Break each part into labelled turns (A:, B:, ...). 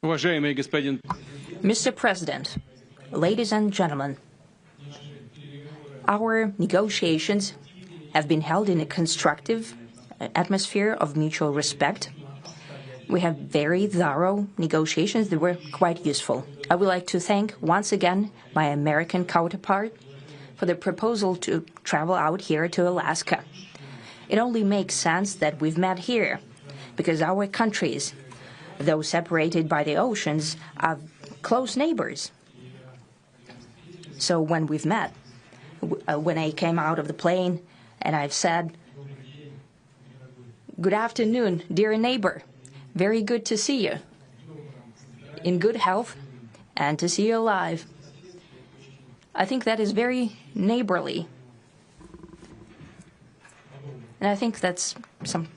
A: Mr. President, ladies and gentlemen, our negotiations have been held in a constructive atmosphere of mutual respect. We have very thorough negotiations that were quite useful. I would like to thank once again my American counterpart for the proposal to travel out here to Alaska. It only makes sense that we've met here because our countries, though separated by the oceans, are close neighbors. So when we've met, when I came out of the plane and I've said, "Good afternoon, dear neighbor. Very good to see you. In good health and to see you alive." I think that is very neighborly. And I think that's some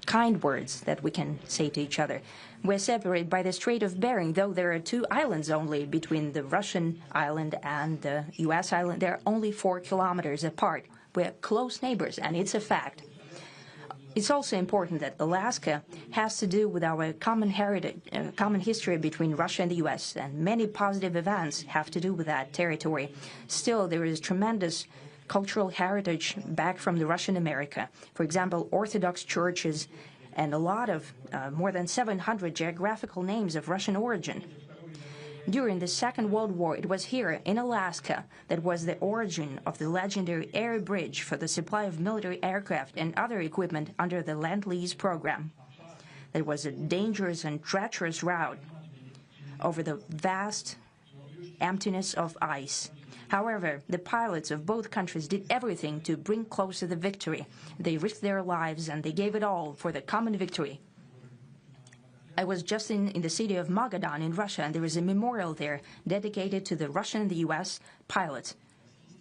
A: kind words that we can say to each other. We're separated by the Strait of Bering, though there are 2 islands only between the Russian island and the U.S. island. They're only 4 kilometers apart. We're close neighbors, and it's a fact. It's also important that Alaska has to do with our common heritage, common history between Russia and the U.S., and many positive events have to do with that territory. Still, there is tremendous cultural heritage back from the Russian America. For example, Orthodox churches and a lot of more than 700 geographical names of Russian origin. During the Second World War, it was here in Alaska that was the origin of the legendary air bridge for the supply of military aircraft and other equipment under the Lend-Lease program. It was a dangerous and treacherous route over the vast emptiness of ice. However, the pilots of both countries did everything to bring closer the victory. They risked their lives and they gave it all for the common victory. I was just in the city of Magadan in Russia, and there is a memorial there dedicated to the Russian and the U.S. pilots.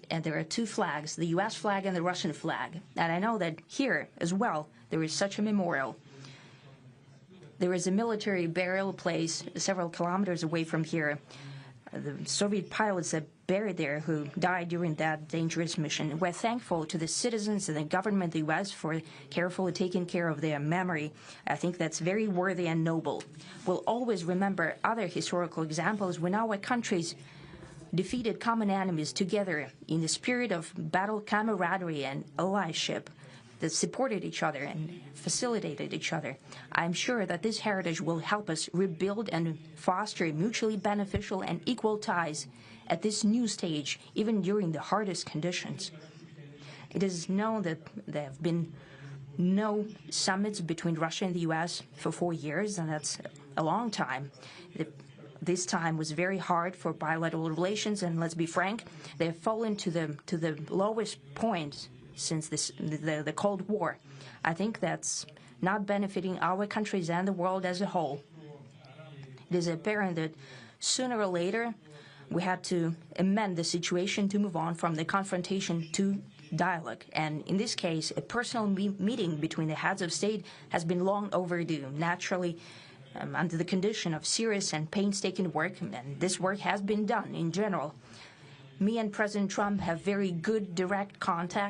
A: And there are 2 flags, the U.S. flag and the Russian flag. And I know that here as well there is such a memorial. There is a military burial place several kilometers away from here. The Soviet pilots that buried there who died during that dangerous mission. We're thankful to the citizens and the government of the U.S. for carefully taking care of their memory. I think that's very worthy and noble. We'll always remember other historical examples when our countries defeated common enemies together in the spirit of battle camaraderie and allyship that supported each other and facilitated each other. I'm sure that this heritage will help us rebuild and foster mutually beneficial and equal ties at this new stage, even during the hardest conditions. It is known that there have been no summits between Russia and the U.S. for 4 years, and that's a long time. This time was very hard for bilateral relations, and let's be frank, they have fallen to the lowest point since the Cold War. I think that's not benefiting our countries and the world as a whole. It is apparent that sooner or later we had to amend the situation to move on from the confrontation to dialogue. And in this case, a personal meeting between the heads of state has been long overdue, naturally under the condition of serious and painstaking work, and this work has been done in general. Me and President Trump have very good direct contact